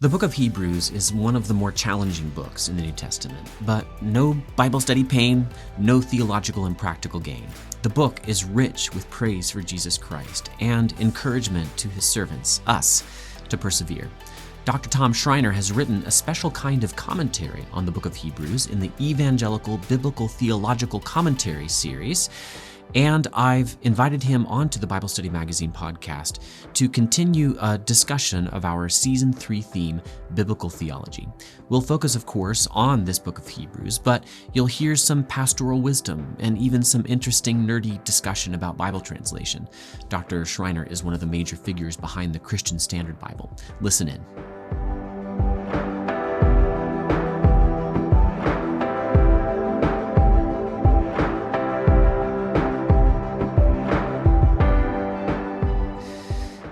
The book of Hebrews is one of the more challenging books in the New Testament, but no Bible study pain, no theological and practical gain. The book is rich with praise for Jesus Christ and encouragement to his servants, us, to persevere. Dr. Tom Schreiner has written a special kind of commentary on the book of Hebrews in the Evangelical Biblical Theological Commentary series, and I've invited him onto the Bible Study Magazine podcast to continue a discussion of our Season 3 theme, Biblical Theology. We'll focus, of course, on this book of Hebrews, but you'll hear some pastoral wisdom and even some interesting, nerdy discussion about Bible translation. Dr. Schreiner is one of the major figures behind the Christian Standard Bible. Listen in.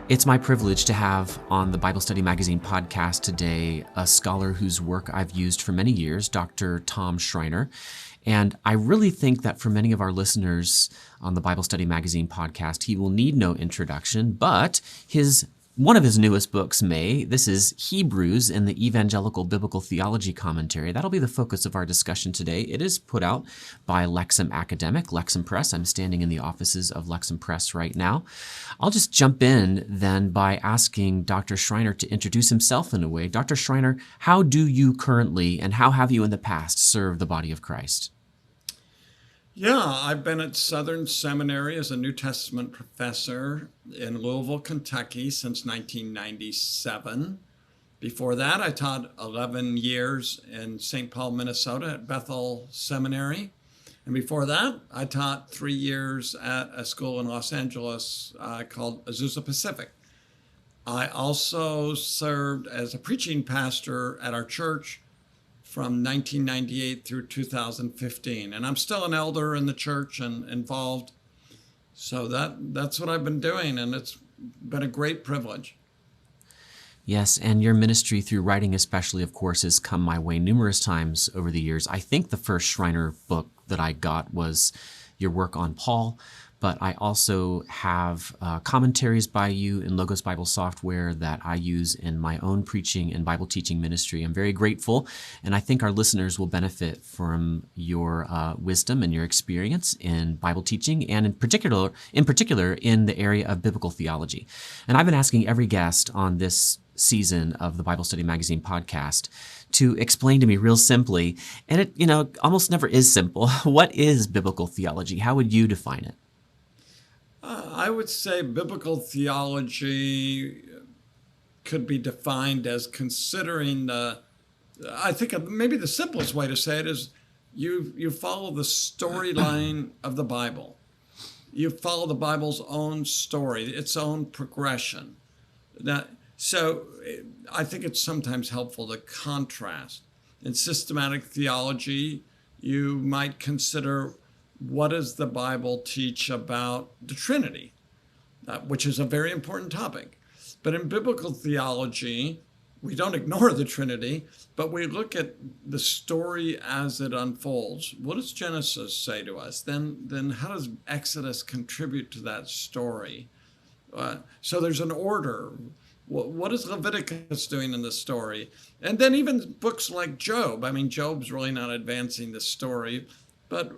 It's my privilege to have on the Bible Study Magazine podcast today a scholar whose work I've used for many years, Dr. Tom Schreiner. And I really think that for many of our listeners on the Bible Study Magazine podcast, he will need no introduction, but one of his newest books this is Hebrews in the Evangelical Biblical Theology Commentary. That'll be the focus of our discussion today. It is put out by Lexham Press. I'm standing in the offices of Lexham Press right now. I'll just jump in then by asking Dr. Schreiner to introduce himself in a way. Dr. Schreiner, how do you currently and how have you in the past served the body of Christ? Yeah, I've been at Southern Seminary as a New Testament professor in Louisville, Kentucky since 1997. Before that, I taught 11 years in St. Paul, Minnesota at Bethel Seminary. And before that, I taught 3 years at a school in Los Angeles called Azusa Pacific. I also served as a preaching pastor at our church from 1998 through 2015. And I'm still an elder in the church and involved. So that's what I've been doing, and it's been a great privilege. Yes, and your ministry through writing especially, of course, has come my way numerous times over the years. I think the first Schreiner book that I got was your work on Paul, but I also have commentaries by you in Logos Bible software that I use in my own preaching and Bible teaching ministry. I'm very grateful, and I think our listeners will benefit from your wisdom and your experience in Bible teaching, and in particular in the area of biblical theology. And I've been asking every guest on this season of the Bible Study Magazine podcast to explain to me real simply, and it almost never is simple, what is biblical theology? How would you define it? I would say biblical theology could be defined as considering I think maybe the simplest way to say it is you follow the storyline of the Bible. You follow the Bible's own story, its own progression. So I think it's sometimes helpful to contrast. In systematic theology, you might consider, what does the Bible teach about the Trinity, which is a very important topic. But in biblical theology, we don't ignore the Trinity, but we look at the story as it unfolds. What does Genesis say to us? Then how does Exodus contribute to that story? So there's an order. What is Leviticus doing in the story? And then even books like Job. I mean, Job's really not advancing the story, but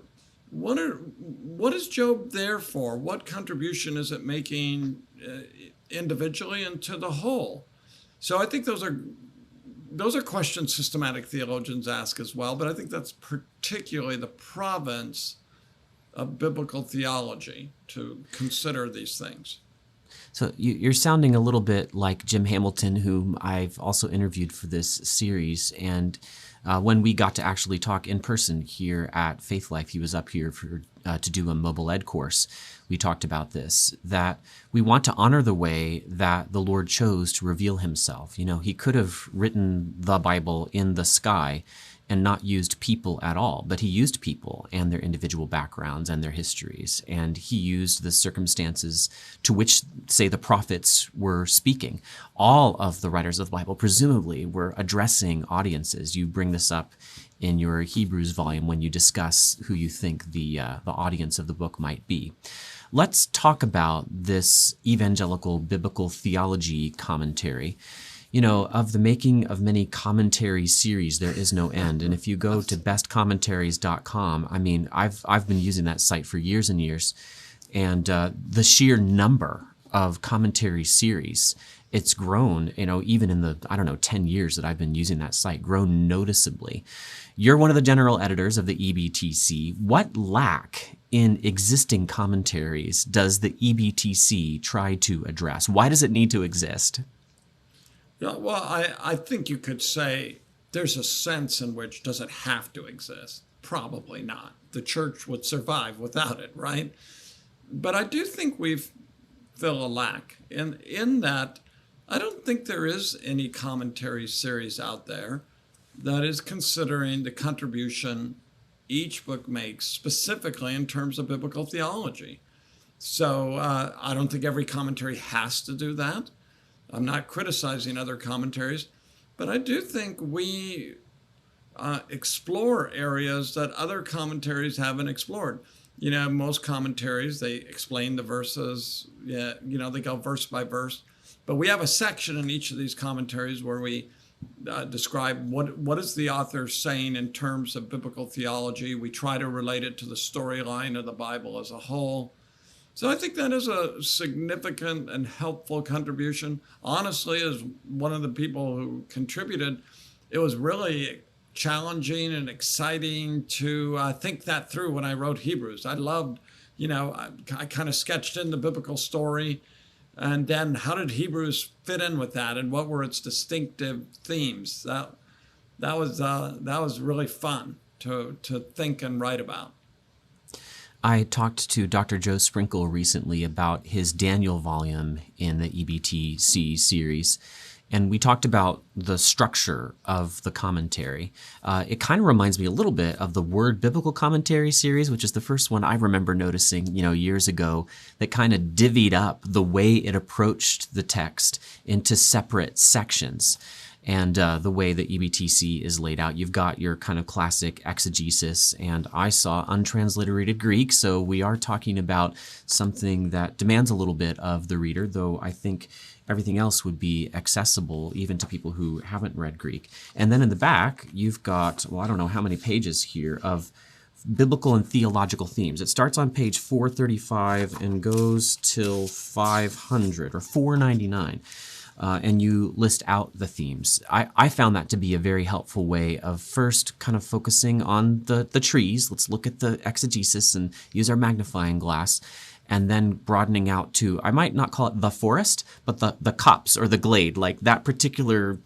what is Job there for? What contribution is it making individually and to the whole? So I think those are questions systematic theologians ask as well, but I think that's particularly the province of biblical theology to consider these things. So you're sounding a little bit like Jim Hamilton, whom I've also interviewed for this series. And when we got to actually talk in person here at Faith Life, he was up here to do a mobile ed course. We talked about this, that we want to honor the way that the Lord chose to reveal himself. He could have written the Bible in the sky and not used people at all, but he used people and their individual backgrounds and their histories, and he used the circumstances to which, say, the prophets were speaking. All of the writers of the Bible presumably were addressing audiences. You bring this up in your Hebrews volume when you discuss who you think the audience of the book might be. Let's talk about this Evangelical Biblical Theology Commentary. Of the making of many commentary series, there is no end. And if you go to bestcommentaries.com, I mean, I've been using that site for years and years, and the sheer number of commentary series, it's grown, even in the, 10 years that I've been using that site, grown noticeably. You're one of the general editors of the EBTC. What lack in existing commentaries does the EBTC try to address? Why does it need to exist? Yeah, well, I think you could say there's a sense in which does it have to exist? Probably not. The church would survive without it, right? But I do think we've filled a lack in that I don't think there is any commentary series out there that is considering the contribution each book makes specifically in terms of biblical theology. So I don't think every commentary has to do that. I'm not criticizing other commentaries, but I do think we explore areas that other commentaries haven't explored. Most commentaries, they explain the verses, they go verse by verse. But we have a section in each of these commentaries where we describe what is the author saying in terms of biblical theology. We try to relate it to the storyline of the Bible as a whole. So I think that is a significant and helpful contribution. Honestly, as one of the people who contributed, it was really challenging and exciting to think that through when I wrote Hebrews. I loved, I kind of sketched in the biblical story, and then how did Hebrews fit in with that, and what were its distinctive themes? That was really fun to think and write about. I talked to Dr. Joe Sprinkle recently about his Daniel volume in the EBTC series, and we talked about the structure of the commentary. It kind of reminds me a little bit of the Word Biblical Commentary series, which is the first one I remember noticing, years ago, that kind of divvied up the way it approached the text into separate sections. And the way that EBTC is laid out, you've got your kind of classic exegesis, and I saw untransliterated Greek, so we are talking about something that demands a little bit of the reader, though I think everything else would be accessible even to people who haven't read Greek. And then in the back, you've got, I don't know how many pages here of biblical and theological themes. It starts on page 435 and goes till 500 or 499. And you list out the themes. I found that to be a very helpful way of first kind of focusing on the trees. Let's look at the exegesis and use our magnifying glass, and then broadening out to, I might not call it the forest, but the copse or the glade, like that particular,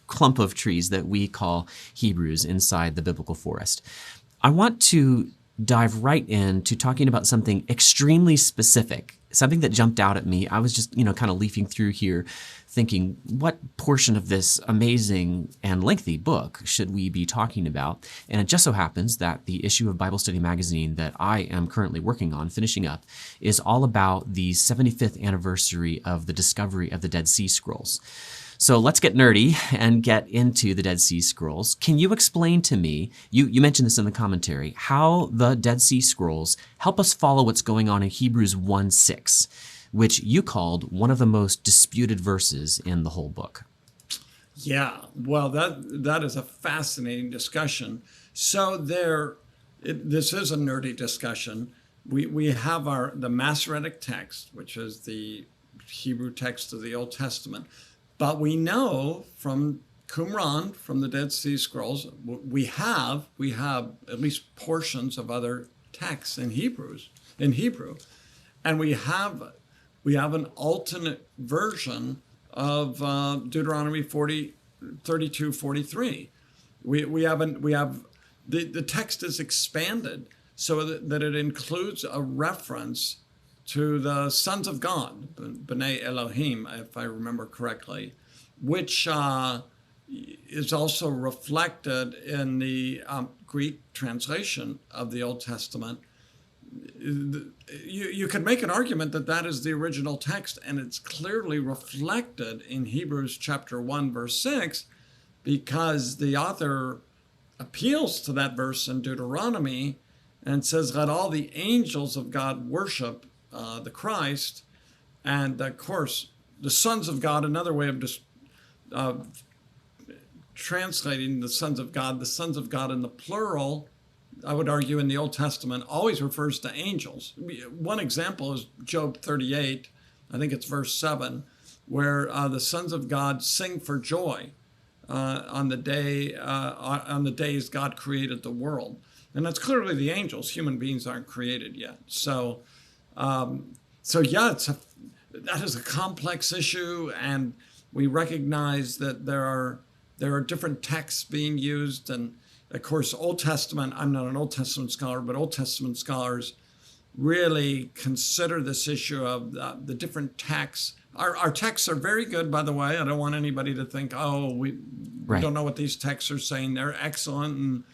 clump of trees that we call Hebrews inside the biblical forest. I want to dive right into talking about something extremely specific, something that jumped out at me. I was just, kind of leafing through here thinking, what portion of this amazing and lengthy book should we be talking about? And it just so happens that the issue of Bible Study Magazine that I am currently working on, finishing up, is all about the 75th anniversary of the discovery of the Dead Sea Scrolls. So let's get nerdy and get into the Dead Sea Scrolls. Can you explain to me, you mentioned this in the commentary, how the Dead Sea Scrolls help us follow what's going on in Hebrews 1:6, which you called one of the most disputed verses in the whole book? Yeah, well, that is a fascinating discussion. So this is a nerdy discussion. We have the Masoretic text, which is the Hebrew text of the Old Testament. But we know from Qumran, from the Dead Sea Scrolls, we have at least portions of other texts in Hebrew, and we have an alternate version of Deuteronomy 32:43. We have the text is expanded so that it includes a reference to the sons of God, B'nai Elohim, if I remember correctly, which is also reflected in the Greek translation of the Old Testament. You could make an argument that is the original text, and it's clearly reflected in Hebrews chapter 1, verse 6, because the author appeals to that verse in Deuteronomy and says, let all the angels of God worship the Christ. And of course, the sons of God, another way of just translating the sons of God in the plural, I would argue in the Old Testament always refers to angels. One example is Job 38, I think it's verse 7, where the sons of God sing for joy on the days God created the world. And that's clearly the angels. Human beings aren't created yet. So yeah, that is a complex issue, and we recognize that there are different texts being used. And of course, Old Testament, I'm not an Old Testament scholar, but Old Testament scholars really consider this issue of the different texts. Our texts are very good, by the way. I don't want anybody to think, oh, we don't know what these texts are saying. They're excellent and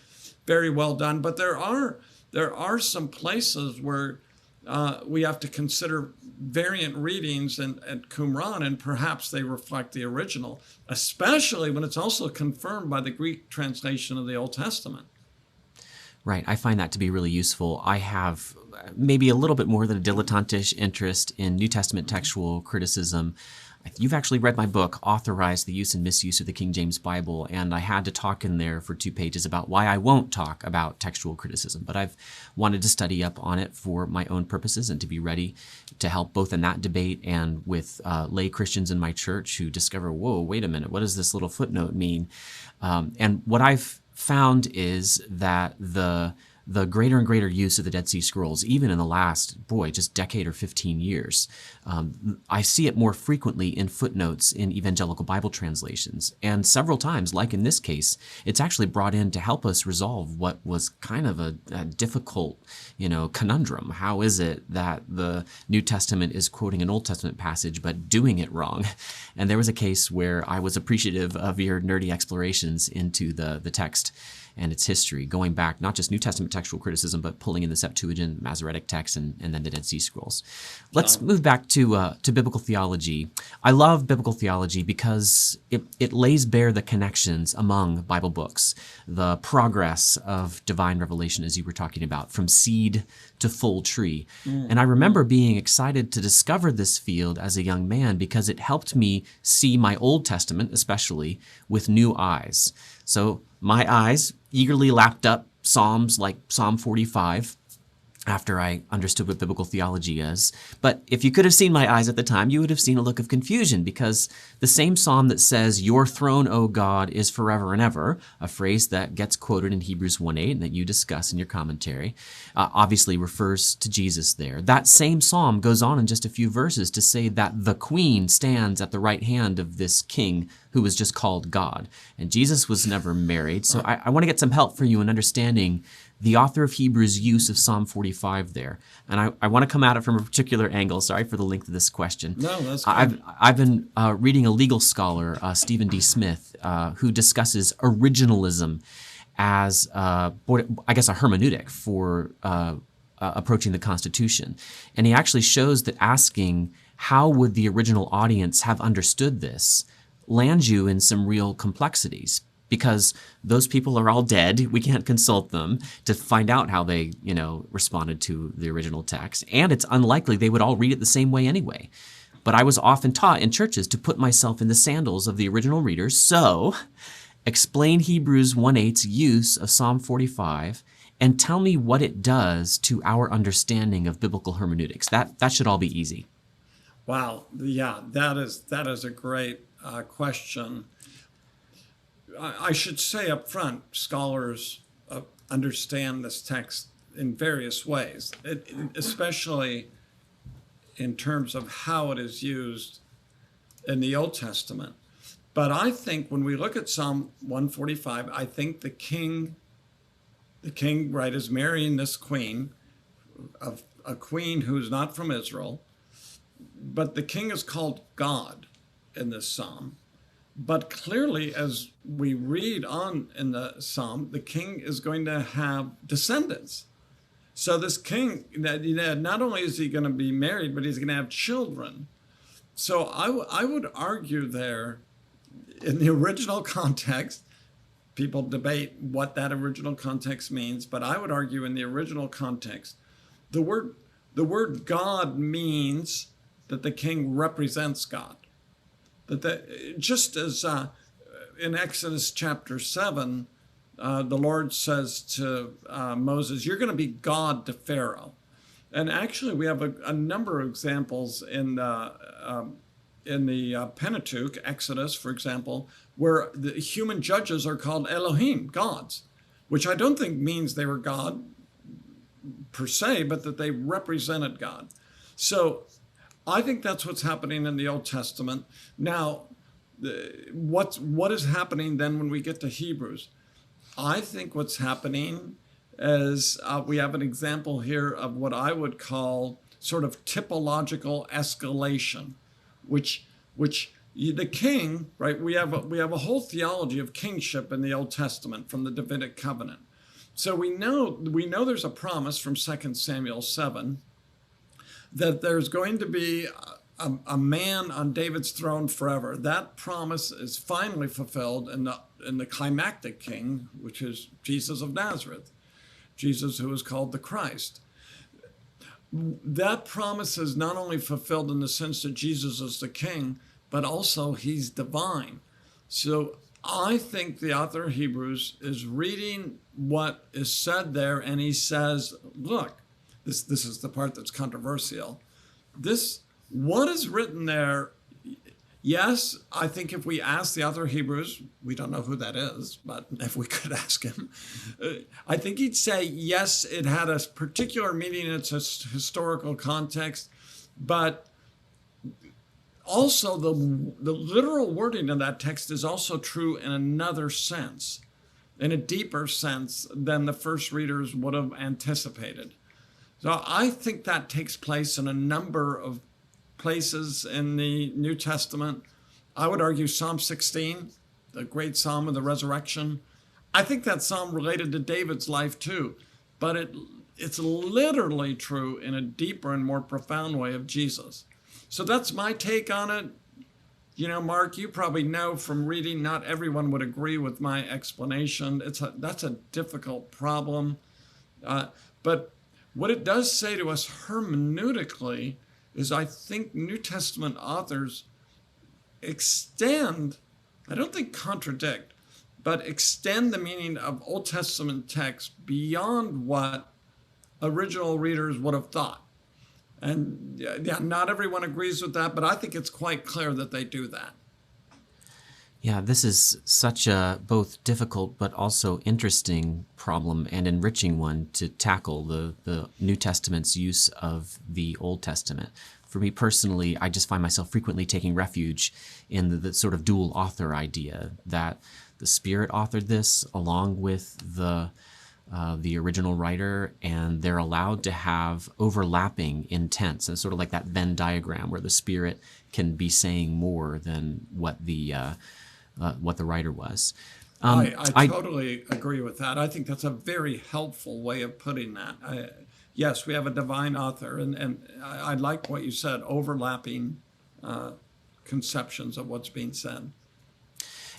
very well done. But there are some places where we have to consider variant readings at Qumran, and perhaps they reflect the original, especially when it's also confirmed by the Greek translation of the Old Testament. Right. I find that to be really useful. I have maybe a little bit more than a dilettantish interest in New Testament textual criticism. You've actually read my book, Authorized the Use and Misuse of the King James Bible, and I had to talk in there for 2 pages about why I won't talk about textual criticism, but I've wanted to study up on it for my own purposes and to be ready to help both in that debate and with lay Christians in my church who discover, whoa, wait a minute, what does this little footnote mean? And what I've found is that the greater and greater use of the Dead Sea Scrolls, even in the last, just decade or 15 years, I see it more frequently in footnotes in evangelical Bible translations. And several times, like in this case, it's actually brought in to help us resolve what was kind of a difficult, conundrum. How is it that the New Testament is quoting an Old Testament passage but doing it wrong? And there was a case where I was appreciative of your nerdy explorations into the text and its history, going back not just New Testament textual criticism, but pulling in the Septuagint, Masoretic text, and then the Dead Sea Scrolls. Let's move back to biblical theology. I love biblical theology because it lays bare the connections among Bible books, the progress of divine revelation, as you were talking about, from seed to full tree. And I remember being excited to discover this field as a young man because it helped me see my Old Testament, especially, with new eyes. So my eyes eagerly lapped up Psalms like Psalm 45 after I understood what biblical theology is. But if you could have seen my eyes at the time, you would have seen a look of confusion because the same psalm that says, "Your throne, O God, is forever and ever," a phrase that gets quoted in Hebrews 1:8 and that you discuss in your commentary, obviously refers to Jesus there. That same psalm goes on in just a few verses to say that the queen stands at the right hand of this king who was just called God. And Jesus was never married. So I want to get some help for you in understanding the author of Hebrews' use of Psalm 45 there. And I want to come at it from a particular angle. Sorry for the length of this question. No, that's good. I've been reading a legal scholar, Stephen D. Smith, who discusses originalism as, I guess, a hermeneutic for approaching the Constitution. And he actually shows that asking, how would the original audience have understood this, lands you in some real complexities. Because those people are all dead. We can't consult them to find out how they, responded to the original text. And it's unlikely they would all read it the same way anyway. But I was often taught in churches to put myself in the sandals of the original readers. So explain Hebrews 1:8's use of Psalm 45 and tell me what it does to our understanding of biblical hermeneutics. That should all be easy. Wow. Yeah, that is a great question. I should say up front, scholars understand this text in various ways, especially in terms of how it is used in the Old Testament. But I think when we look at Psalm 145, I think the king, right, is marrying this queen, a queen who's not from Israel, but the king is called God in this psalm. But clearly, as we read on in the psalm, the king is going to have descendants. So this king, not only is he going to be married, but he's going to have children. So I would argue there, in the original context, people debate what that original context means, but I would argue in the original context, the word God means that the king represents God. just as in Exodus chapter 7, the Lord says to Moses, "You're going to be God to Pharaoh." And actually, we have a number of examples in the Pentateuch, Exodus, for example, where the human judges are called Elohim, gods, which I don't think means they were God per se, but that they represented God. So I think that's what's happening in the Old Testament. Now, what is happening then when we get to Hebrews? I think what's happening is we have an example here of what I would call sort of typological escalation, which the king, right? We have a whole theology of kingship in the Old Testament from the Davidic covenant. So we know there's a promise from 2 Samuel 7 that there's going to be a man on David's throne forever. That promise is finally fulfilled in the climactic king, which is Jesus of Nazareth, Jesus who is called the Christ. That promise is not only fulfilled in the sense that Jesus is the king, but also he's divine. So I think the author of Hebrews is reading what is said there, and he says, look, this is the part that's controversial. What is written there, yes, I think if we ask the author of Hebrews, we don't know who that is, but if we could ask him, I think he'd say, yes, it had a particular meaning in its historical context, but also the literal wording of that text is also true in another sense, in a deeper sense than the first readers would have anticipated. So I think that takes place in a number of places in the New Testament. I would argue Psalm 16, the great psalm of the resurrection. I think that psalm related to David's life too, but it's literally true in a deeper and more profound way of Jesus. So that's my take on it. You know, Mark, you probably know from reading, not everyone would agree with my explanation. That's a difficult problem. But what it does say to us hermeneutically is I think New Testament authors extend, I don't think contradict, but extend the meaning of Old Testament texts beyond what original readers would have thought. And yeah, not everyone agrees with that, but I think it's quite clear that they do that. Yeah, this is such a both difficult but also interesting problem and enriching one to tackle, the New Testament's use of the Old Testament. For me personally, I just find myself frequently taking refuge in the sort of dual author idea, that the Spirit authored this along with the original writer, and they're allowed to have overlapping intents, and sort of like that Venn diagram where the Spirit can be saying more than what the writer was. I totally agree with that. I think that's a very helpful way of putting that. Yes, we have a divine author, and I like what you said, overlapping conceptions of what's being said.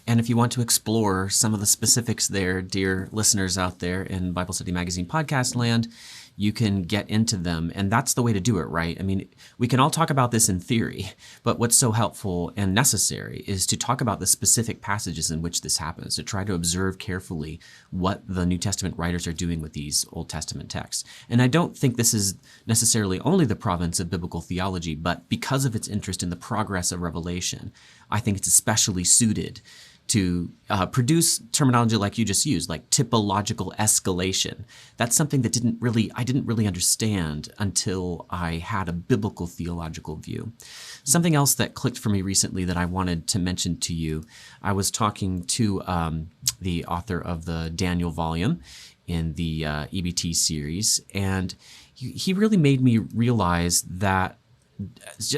And if you want to explore some of the specifics there, dear listeners out there in Bible Study Magazine podcast land, you can get into them. And that's the way to do it, right? I mean, we can all talk about this in theory, but what's so helpful and necessary is to talk about the specific passages in which this happens, to try to observe carefully what the New Testament writers are doing with these Old Testament texts. And I don't think this is necessarily only the province of biblical theology, but because of its interest in the progress of Revelation, I think it's especially suited to produce terminology like you just used, like typological escalation. That's something that I didn't really understand until I had a biblical theological view. Something else that clicked for me recently that I wanted to mention to you, I was talking to the author of the Daniel volume in the EBT series, and he really made me realize that,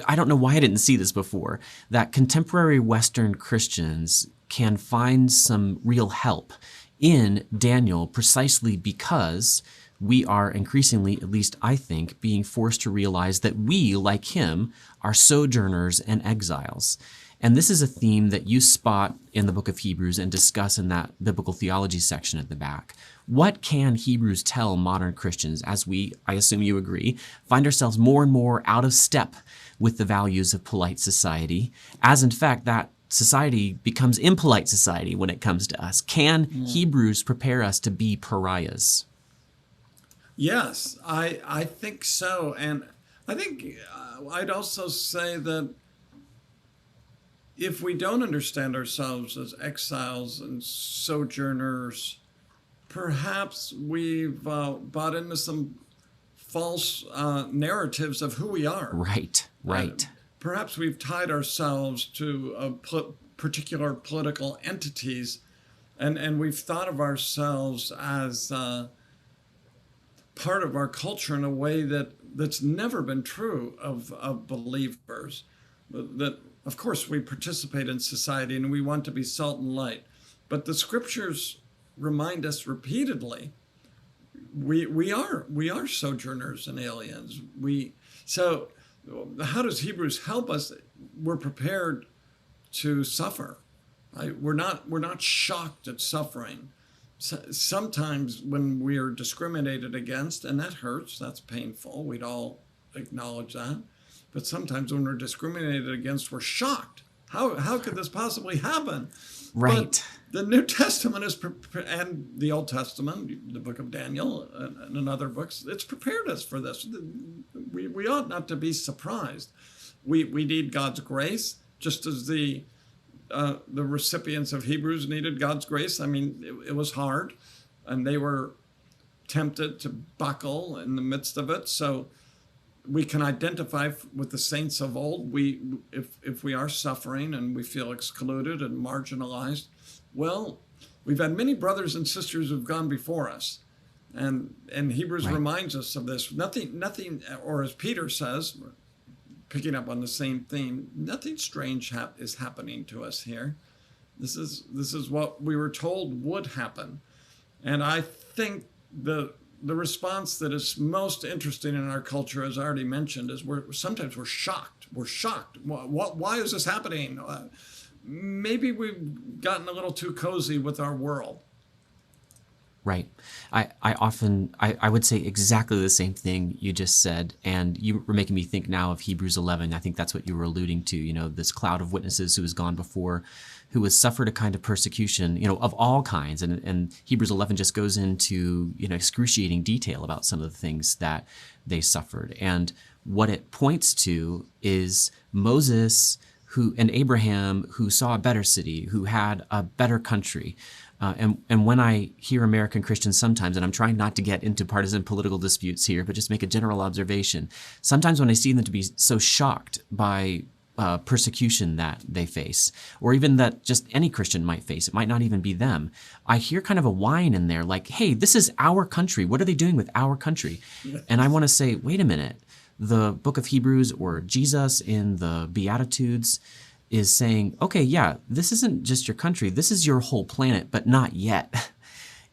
I don't know why I didn't see this before, that contemporary Western Christians can find some real help in Daniel precisely because we are increasingly, at least I think, being forced to realize that we, like him, are sojourners and exiles. And this is a theme that you spot in the book of Hebrews and discuss in that biblical theology section at the back. What can Hebrews tell modern Christians as we, I assume you agree, find ourselves more and more out of step with the values of polite society, as in fact that society becomes impolite society when it comes to us. Can Hebrews prepare us to be pariahs? Yes, I think so. And I think I'd also say that if we don't understand ourselves as exiles and sojourners, perhaps we've bought into some false narratives of who we are. Right, right. Perhaps we've tied ourselves to particular political entities, and we've thought of ourselves as part of our culture in a way that's never been true of believers. That, of course, we participate in society and we want to be salt and light, but the scriptures remind us repeatedly we are sojourners and aliens. So how does Hebrews help us? We're prepared to suffer. Right? We're not shocked at suffering. Sometimes when we are discriminated against, and that hurts, that's painful, we'd all acknowledge that. But sometimes when we're discriminated against, we're shocked. How could this possibly happen? Right. But the New Testament and the Old Testament, the book of Daniel and in other books, it's prepared us for this. We ought not to be surprised. We need God's grace, just as the recipients of Hebrews needed God's grace. I mean, it was hard, and they were tempted to buckle in the midst of it. So we can identify with the saints of old. If we are suffering and we feel excluded and marginalized, well, we've had many brothers and sisters who've gone before us, and Hebrews reminds us of this. Nothing, or as Peter says, picking up on the same theme, nothing strange is happening to us here. This is what we were told would happen, and I think the response that is most interesting in our culture, as I already mentioned, is sometimes we're shocked. We're shocked. Why is this happening? Maybe we've gotten a little too cozy with our world. Right. I would say exactly the same thing you just said, and you were making me think now of Hebrews 11. I think that's what you were alluding to, this cloud of witnesses who has gone before, who has suffered a kind of persecution, of all kinds. And Hebrews 11 just goes into, excruciating detail about some of the things that they suffered. And what it points to is Moses and Abraham, who saw a better city, who had a better country. And when I hear American Christians sometimes, and I'm trying not to get into partisan political disputes here, but just make a general observation, sometimes when I see them to be so shocked by persecution that they face, or even that just any Christian might face, it might not even be them, I hear kind of a whine in there like, hey, this is our country. What are they doing with our country? And I want to say, wait a minute. The book of Hebrews, or Jesus in the Beatitudes, is saying, okay, yeah, this isn't just your country, this is your whole planet, but not yet.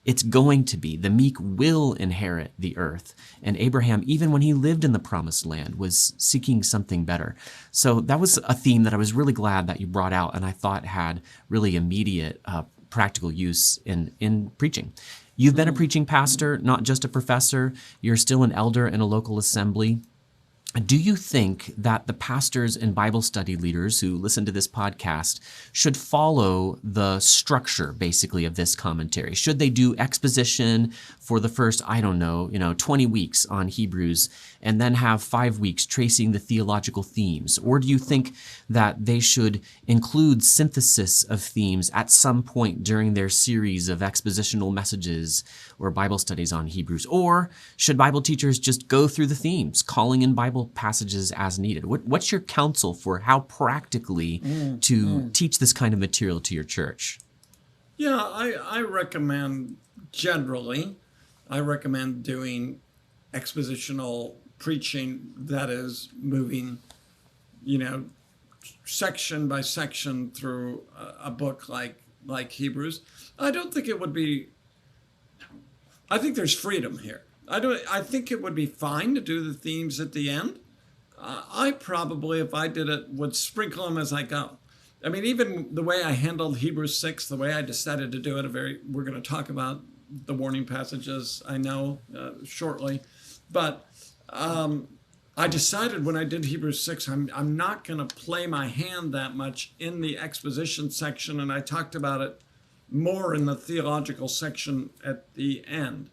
It's going to be. The meek will inherit the earth. And Abraham, even when he lived in the promised land, was seeking something better. So that was a theme that I was really glad that you brought out, and I thought had really immediate practical use in preaching. You've been a preaching pastor, not just a professor. You're still an elder in a local assembly. Do you think that the pastors and Bible study leaders who listen to this podcast should follow the structure, basically, of this commentary? Should they do exposition for the first, 20 weeks on Hebrews, and then have 5 weeks tracing the theological themes? Or do you think that they should include synthesis of themes at some point during their series of expositional messages or Bible studies on Hebrews? Or should Bible teachers just go through the themes, calling in Bible passages as needed? What's your counsel for how practically to teach this kind of material to your church? Yeah, I recommend doing expositional preaching that is moving, section by section through a book like Hebrews. I think there's freedom here. I think it would be fine to do the themes at the end. I probably, if I did it, would sprinkle them as I go. I mean, even the way I handled Hebrews 6, the way I decided to do it, we're going to talk about the warning passages, I know, shortly. But I decided when I did Hebrews 6, I'm not going to play my hand that much in the exposition section, and I talked about it more in the theological section at the end.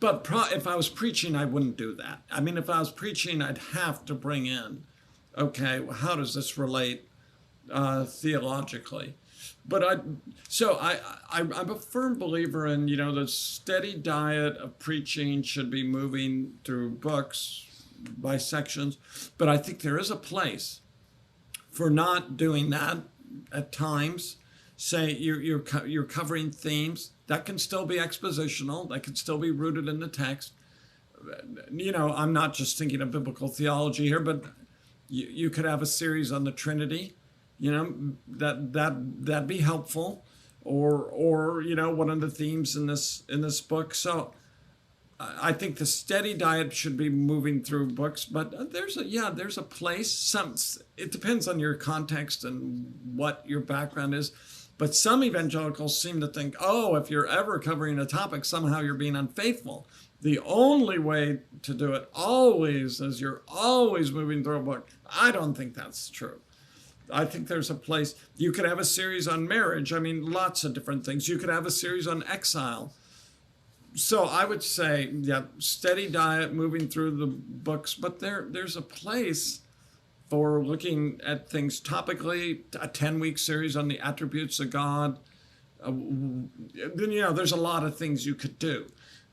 But if I was preaching, I wouldn't do that. I mean, if I was preaching, I'd have to bring in, okay, how does this relate theologically? But I'm a firm believer in, the steady diet of preaching should be moving through books by sections. But I think there is a place for not doing that at times. Say you're covering themes that can still be expositional, that can still be rooted in the text. I'm not just thinking of biblical theology here, but you could have a series on the Trinity. That'd be helpful, or one of the themes in this book. So I think the steady diet should be moving through books, but there's a place. It depends on your context and what your background is. But some evangelicals seem to think, if you're ever covering a topic, somehow you're being unfaithful. The only way to do it always is you're always moving through a book. I don't think that's true. I think there's a place. You could have a series on marriage. I mean, lots of different things. You could have a series on exile. So I would say, steady diet, moving through the books, but there's a place for looking at things topically, a 10-week series on the attributes of God. There's a lot of things you could do.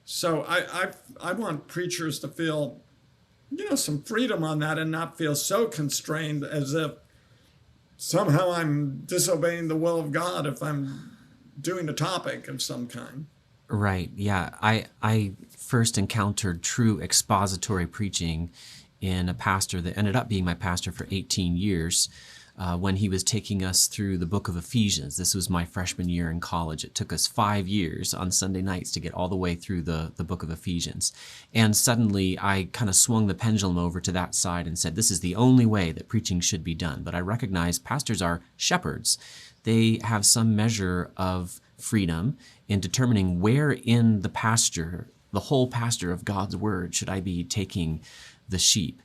So I want preachers to feel, some freedom on that and not feel so constrained as if somehow I'm disobeying the will of God if I'm doing a topic of some kind. Right. Yeah. I first encountered true expository preaching in a pastor that ended up being my pastor for 18 years when he was taking us through the book of Ephesians. This was my freshman year in college. It took us 5 years on Sunday nights to get all the way through the book of Ephesians. And suddenly I kind of swung the pendulum over to that side and said, this is the only way that preaching should be done. But I recognize pastors are shepherds. They have some measure of freedom in determining where in the pasture, the whole pasture of God's word, should I be taking the sheep.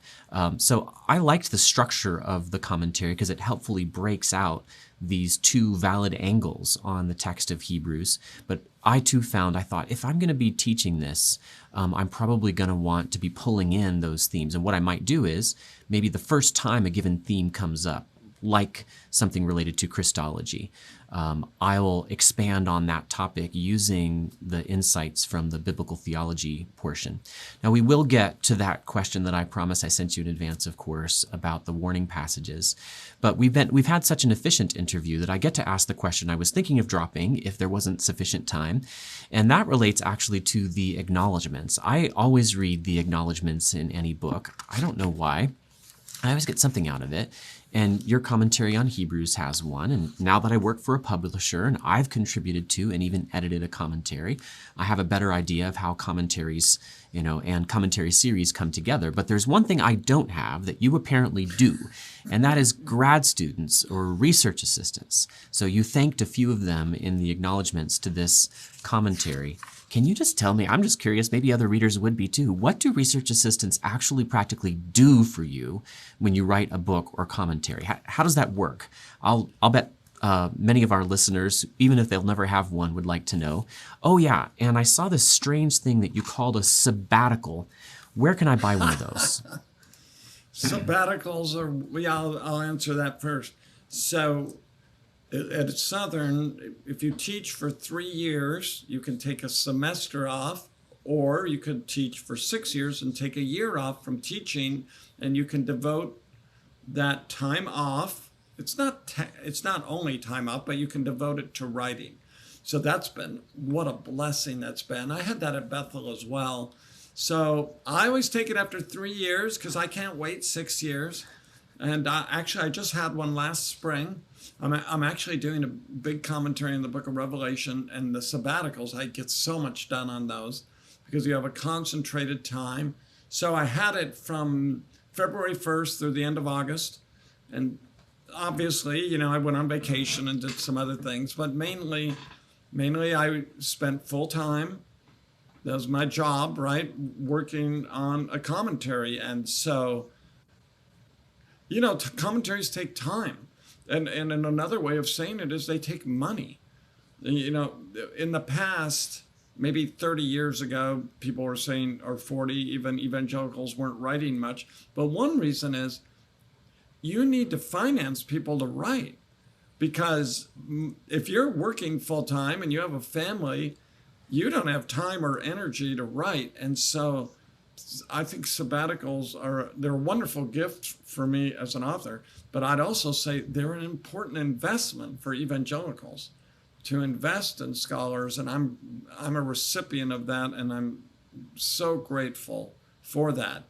So I liked the structure of the commentary because it helpfully breaks out these two valid angles on the text of Hebrews. But I too I thought, if I'm going to be teaching this, I'm probably going to want to be pulling in those themes. And what I might do is maybe the first time a given theme comes up, like something related to Christology, I will expand on that topic using the insights from the biblical theology portion. Now, we will get to that question that I promised I sent you in advance, of course, about the warning passages. But we've had such an efficient interview that I get to ask the question I was thinking of dropping if there wasn't sufficient time. And that relates actually to the acknowledgments. I always read the acknowledgments in any book. I don't know why. I always get something out of it. And your commentary on Hebrews has one. And now that I work for a publisher and I've contributed to and even edited a commentary, I have a better idea of how commentaries, and commentary series come together. But there's one thing I don't have that you apparently do, and that is grad students or research assistants. So you thanked a few of them in the acknowledgments to this commentary. Can you just tell me, I'm just curious, maybe other readers would be too, what do research assistants actually practically do for you when you write a book or commentary? How does that work? I'll bet many of our listeners, even if they'll never have one, would like to know. Oh yeah, and I saw this strange thing that you called a sabbatical. Where can I buy one of those? Sabbaticals I'll answer that first. So at Southern, if you teach for 3 years, you can take a semester off, or you could teach for 6 years and take a year off from teaching, and you can devote that time off. It's not only time off, but you can devote it to writing. So what a blessing that's been. I had that at Bethel as well. So I always take it after 3 years because I can't wait 6 years. And actually, I just had one last spring. I'm actually doing a big commentary in the book of Revelation, and the sabbaticals, I get so much done on those because you have a concentrated time. So I had it from February 1st through the end of August. And obviously, I went on vacation and did some other things, but mainly I spent full time That was my job, right? Working on a commentary. And so, commentaries take time. And another way of saying it is they take money. In the past, maybe 30 years ago, people were saying, or 40, even evangelicals weren't writing much. But one reason is you need to finance people to write. Because if you're working full time and you have a family, you don't have time or energy to write. And so I think sabbaticals they're a wonderful gift for me as an author, but I'd also say they're an important investment for evangelicals to invest in scholars. And I'm a recipient of that, and I'm so grateful for that.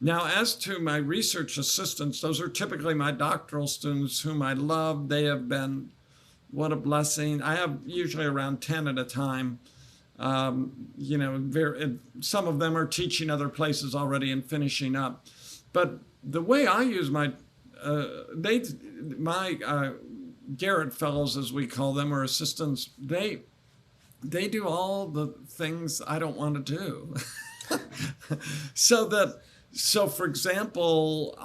Now, as to my research assistants, those are typically my doctoral students whom I love. They have been, what a blessing. I have usually around 10 at a time. Some of them are teaching other places already and finishing up. But the way I use my Garrett Fellows, as we call them, or assistants, they do all the things I don't want to do. So for example,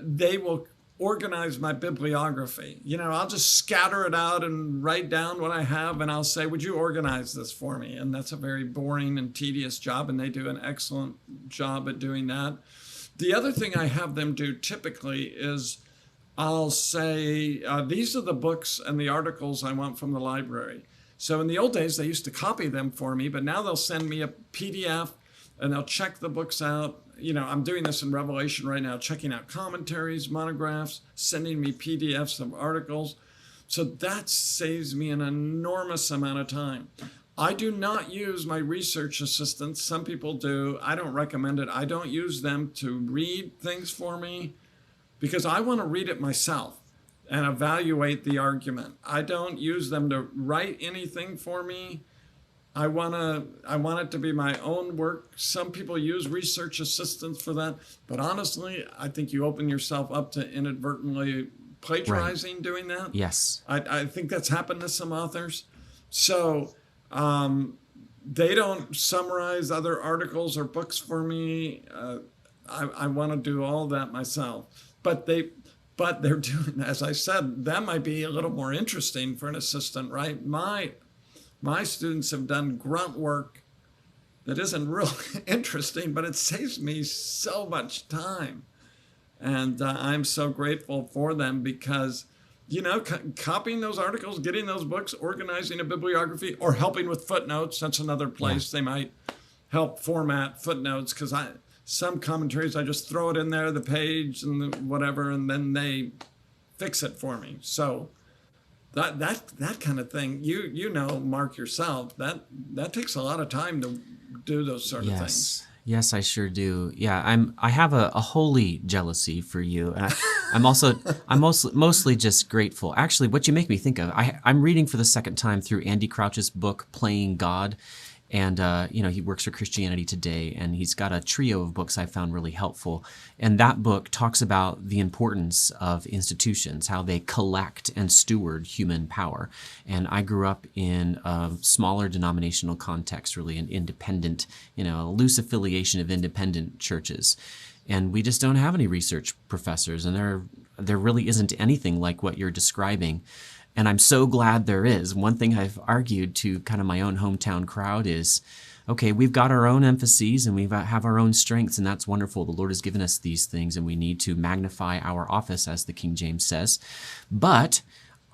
they will organize my bibliography. I'll just scatter it out and write down what I have, and I'll say, would you organize this for me? And that's a very boring and tedious job, and they do an excellent job at doing that. The other thing I have them do typically is I'll say, these are the books and the articles I want from the library. So in the old days, they used to copy them for me, but now they'll send me a PDF and they'll check the books out. I'm doing this in Revelation right now, checking out commentaries, monographs, sending me PDFs of articles. So that saves me an enormous amount of time. I do not use my research assistants. Some people do. I don't recommend it. I don't use them to read things for me because I want to read it myself and evaluate the argument. I don't use them to write anything for me. I want it to be my own work. Some people use research assistants for that, but honestly, I think you open yourself up to inadvertently plagiarizing doing that. Yes. I think that's happened to some authors. So they don't summarize other articles or books for me. I want to do all that myself. But they're doing, as I said, that might be a little more interesting for an assistant, right? My students have done grunt work that isn't real interesting, but it saves me so much time. And I'm so grateful for them because, copying those articles, getting those books, organizing a bibliography, or helping with footnotes, that's another place. They might help format footnotes because some commentaries, I just throw it in there, the page and whatever, and then they fix it for me. So that kind of thing, Mark, yourself, that takes a lot of time to do those sort of things. Yes, I sure do. Yeah, I have a holy jealousy for you. I'm mostly just grateful. Actually, what you make me think of, I'm reading for the second time through Andy Crouch's book, Playing God. And, he works for Christianity Today, and he's got a trio of books I found really helpful. And that book talks about the importance of institutions, how they collect and steward human power. And I grew up in a smaller denominational context, really an independent, a loose affiliation of independent churches. And we just don't have any research professors, and there really isn't anything like what you're describing. And I'm so glad there is. One thing I've argued to kind of my own hometown crowd is, okay, we've got our own emphases and we have our own strengths, and that's wonderful. The Lord has given us these things, and we need to magnify our office, as the King James says. But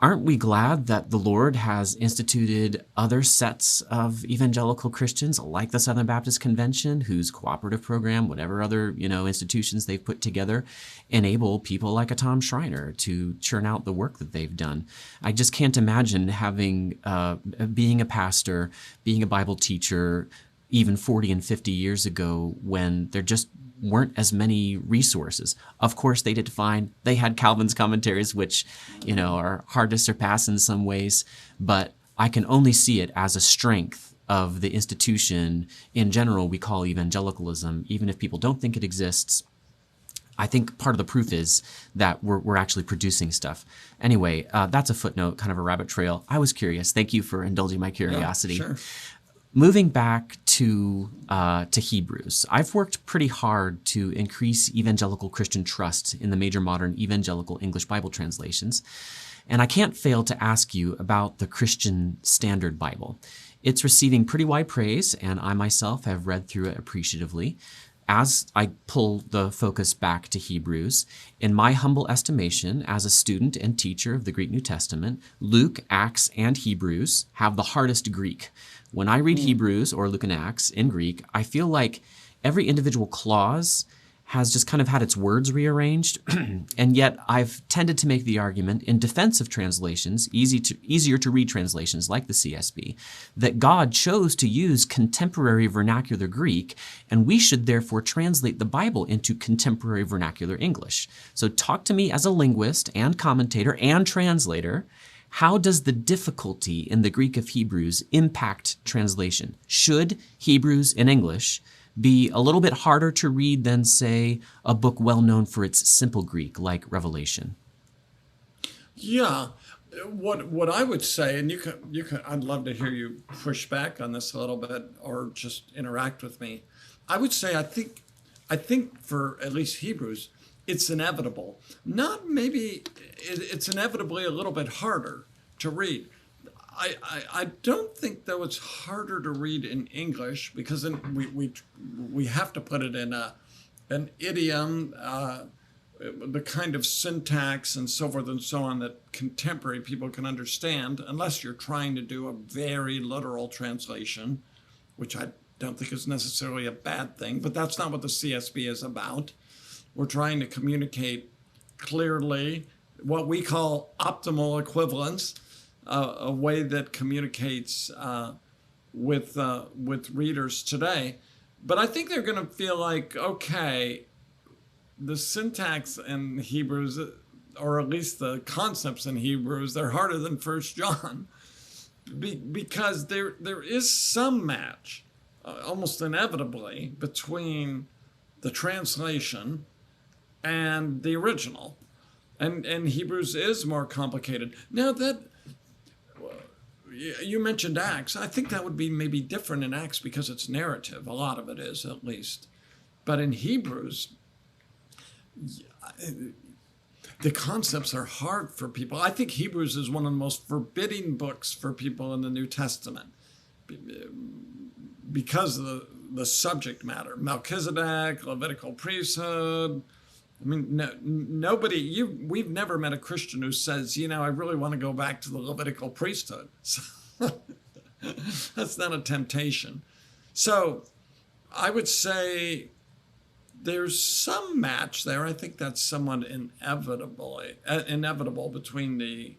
aren't we glad that the Lord has instituted other sets of evangelical Christians, like the Southern Baptist Convention, whose cooperative program, whatever other institutions they've put together, enable people like a Tom Schreiner to churn out the work that they've done? I just can't imagine being a pastor, being a Bible teacher, even 40 and 50 years ago, when there just weren't as many resources. Of course, they had Calvin's commentaries, which, are hard to surpass in some ways, but I can only see it as a strength of the institution in general we call evangelicalism. Even if people don't think it exists, I think part of the proof is that we're actually producing stuff. Anyway, that's a footnote, kind of a rabbit trail. I was curious. Thank you for indulging my curiosity. Yeah, sure. moving back to Hebrews, I've worked pretty hard to increase evangelical Christian trust in the major modern evangelical English Bible translations, and I can't fail to ask you about the Christian Standard Bible. It's receiving pretty wide praise, and I myself have read through it appreciatively. As I pull the focus back to Hebrews, in my humble estimation as a student and teacher of the Greek New Testament, Luke, Acts, and Hebrews have the hardest Greek. When I read Hebrews or Luke and Acts in Greek, I feel like every individual clause has just kind of had its words rearranged, and yet I've tended to make the argument in defense of translations, easier to read translations like the CSB, that God chose to use contemporary vernacular Greek, and we should therefore translate the Bible into contemporary vernacular English. So talk to me as a linguist and commentator and translator. How does the difficulty in the Greek of Hebrews impact translation? Should Hebrews in English be a little bit harder to read than, say, a book well known for its simple Greek like Revelation? Yeah, what I would say, and you can, I'd love to hear you push back on this a little bit or just interact with me. I would say I think for at least Hebrews, it's inevitable. Not maybe it's inevitably a little bit harder to read. I don't think, though, it's harder to read in English because then we have to put it in an idiom, the kind of syntax and so forth and so on that contemporary people can understand, unless you're trying to do a very literal translation, which I don't think is necessarily a bad thing, but that's not what the CSB is about. We're trying to communicate clearly what we call optimal equivalence, a way that communicates with readers today. But I think they're going to feel like, okay, the syntax in Hebrews, or at least the concepts in Hebrews, they're harder than 1 John, because there is some match, almost inevitably, between the translation and the original. And Hebrews is more complicated. Now that you mentioned Acts, I think that would be maybe different in Acts because it's narrative. A lot of it is, at least. But in Hebrews, the concepts are hard for people. I think Hebrews is one of the most forbidding books for people in the New Testament because of the subject matter. Melchizedek, Levitical priesthood. I mean, we've never met a Christian who says, I really want to go back to the Levitical priesthood. So that's not a temptation. So I would say there's some match there. I think that's somewhat inevitable between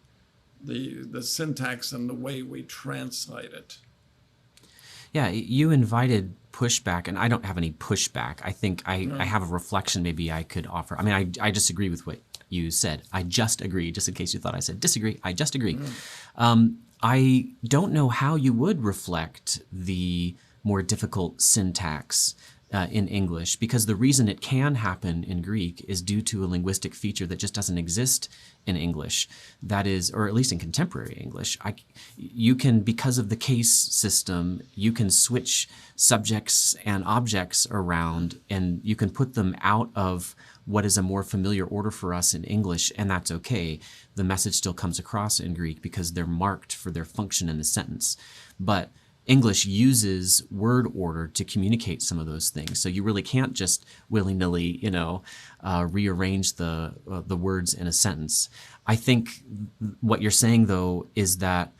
the syntax and the way we translate it. Yeah, you invited pushback, and I don't have any pushback. I think I have a reflection maybe I could offer. I mean, I just agree with what you said. I just agree, just in case you thought I said disagree. I just agree. I don't know how you would reflect the more difficult syntax in English, because the reason it can happen in Greek is due to a linguistic feature that just doesn't exist in English. That is, or at least in contemporary English. You can, because of the case system, you can switch subjects and objects around, and you can put them out of what is a more familiar order for us in English, and that's okay. The message still comes across in Greek because they're marked for their function in the sentence. But English uses word order to communicate some of those things. So you really can't just willy-nilly, rearrange the words in a sentence. I think what you're saying, though, is that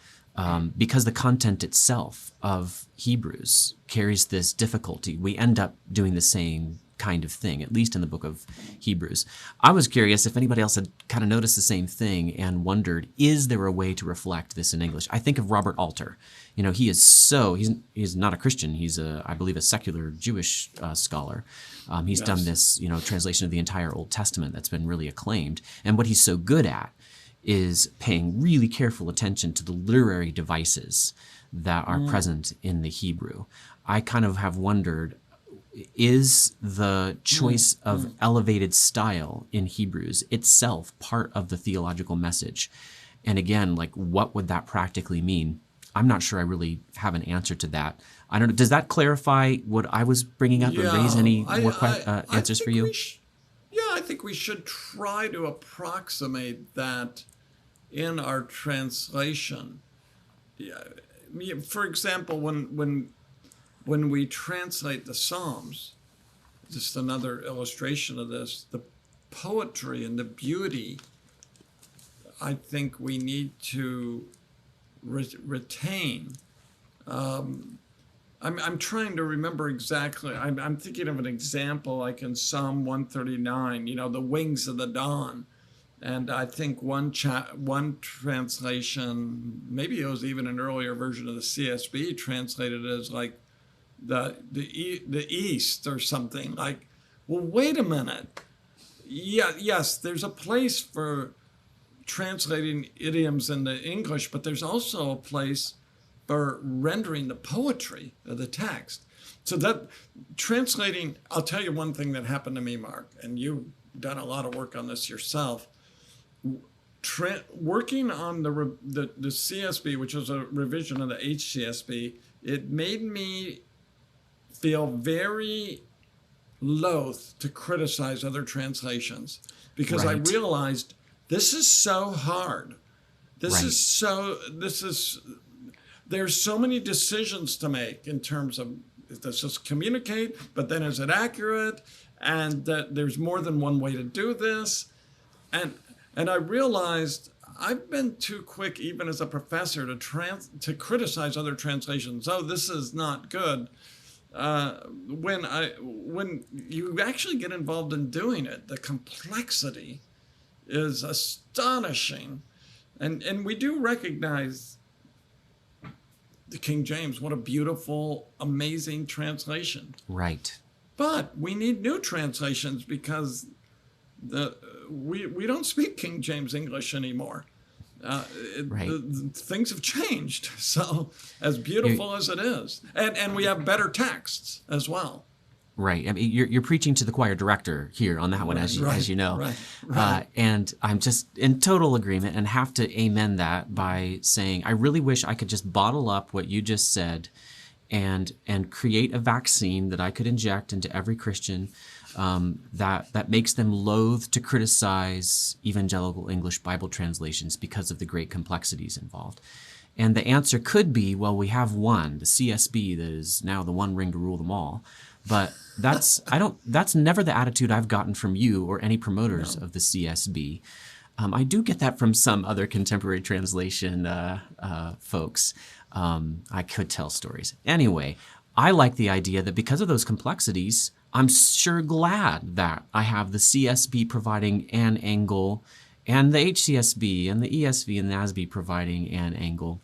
because the content itself of Hebrews carries this difficulty, we end up doing the same kind of thing, at least in the book of Hebrews. I was curious if anybody else had kind of noticed the same thing and wondered, is there a way to reflect this in English? I think of Robert Alter. He's not a Christian. He's I believe a secular Jewish scholar. He's done this, translation of the entire Old Testament that's been really acclaimed. And what he's so good at is paying really careful attention to the literary devices that are present in the Hebrew. I kind of have wondered, is the choice of elevated style in Hebrews itself part of the theological message? And again, what would that practically mean? I'm not sure I really have an answer to that. I don't know. Does that clarify what I was bringing up or raise any more answers for you? I think we should try to approximate that in our translation. Yeah, for example, when we translate the Psalms, just another illustration of this, the poetry and the beauty, I think we need to retain. I'm trying to remember exactly. I'm thinking of an example like in Psalm 139, the wings of the dawn. And I think one translation, maybe it was even an earlier version of the CSB, translated it as like the east or something. Like, well, wait a minute. Yeah, yes, there's a place for translating idioms into English, but there's also a place for rendering the poetry of the text. So that translating, I'll tell you one thing that happened to me, Mark, and you've done a lot of work on this yourself. Working on the CSB, which was a revision of the HCSB, it made me feel very loath to criticize other translations because I realized this is so hard. There's so many decisions to make in terms of, does this communicate, but then is it accurate? And that there's more than one way to do this. And I realized I've been too quick, even as a professor, to criticize other translations. Oh, this is not good. When you actually get involved in doing it, the complexity is astonishing. And we do recognize the King James, what a beautiful, amazing translation. Right. But we need new translations because we don't speak King James English anymore. Things have changed. So as beautiful as it is, and we have better texts as well. Right. I mean, you're preaching to the choir director here on that one, as you know. Right. And I'm just in total agreement and have to amen that by saying I really wish I could just bottle up what you just said and create a vaccine that I could inject into every Christian that makes them loath to criticize evangelical English Bible translations because of the great complexities involved. And the answer could be, well, we have one, the CSB, that is now the one ring to rule them all. But that's never the attitude I've gotten from you or any promoters of the CSB. I do get that from some other contemporary translation folks. I could tell stories. Anyway, I like the idea that because of those complexities, I'm sure glad that I have the CSB providing an angle and the HCSB and the ESV and the NASB providing an angle.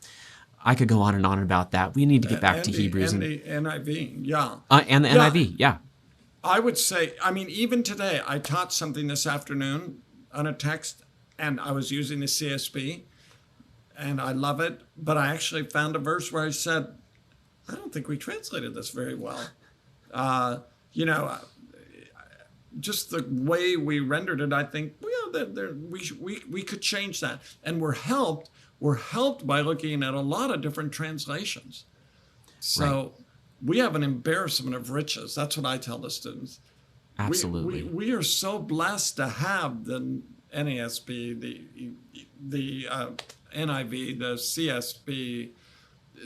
I could go on and on about that. We need to get back to Hebrews. And the NIV, yeah. And the NIV, yeah. I would say, even today, I taught something this afternoon on a text, and I was using the CSB, and I love it, but I actually found a verse where I said, I don't think we translated this very well. Just the way we rendered it, I think, we could change that. And we're helped by looking at a lot of different translations. So we have an embarrassment of riches. That's what I tell the students. Absolutely. We are so blessed to have the NASB, the NIV, the CSB,